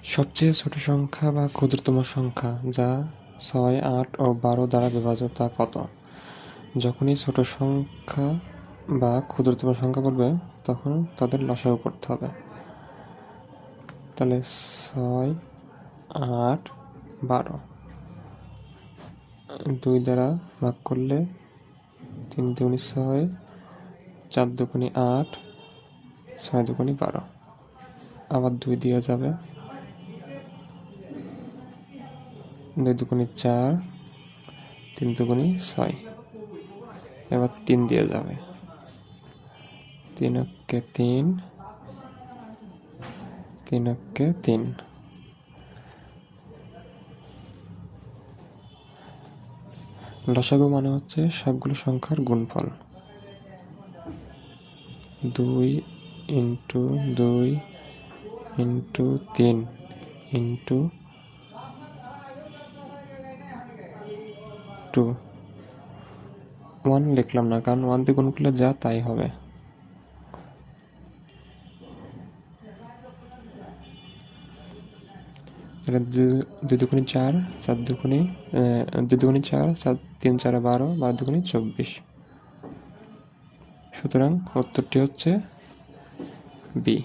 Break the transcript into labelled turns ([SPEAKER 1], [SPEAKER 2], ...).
[SPEAKER 1] সবচেয়ে ছোট সংখ্যা বা ক্ষুদ্রতম সংখ্যা যা 6, 8 ও 12 দ্বারা বিভাজ্য তা কত? যখনই ছোট সংখ্যা বা ক্ষুদ্রতম সংখ্যা বলবে তখন তাদের লসাগু করতে হবে। তাহলে 6, 8, 12 2 দ্বারা ভাগ করলে 3 দুগুণে 6, 4 দুগুণে 8, 6 দুগুণে 12। আবার 2 দিয়ে যাবে, 2 দুগুণে 4, 3 দুগুণে 6। এবার 3 দিয়ে যাবে, 3 অক্ষে 3, 3 অক্ষে 3। লসাগু মানে হচ্ছে সবগুলো সংখ্যার গুণফল। 2 ইন্টু 2 ইন্টু 3 ইন্টু 2। 1 লিখলাম না, কারণ 1 দিয়ে গুণ করলে যা তাই হবে। তাহলে 2 দুগুণে 4, 4 দুগুণে 2 দুগুণে 4, 3 4 12, 12 দুগুণে 24। সুতরাং উত্তরটি হচ্ছে বি।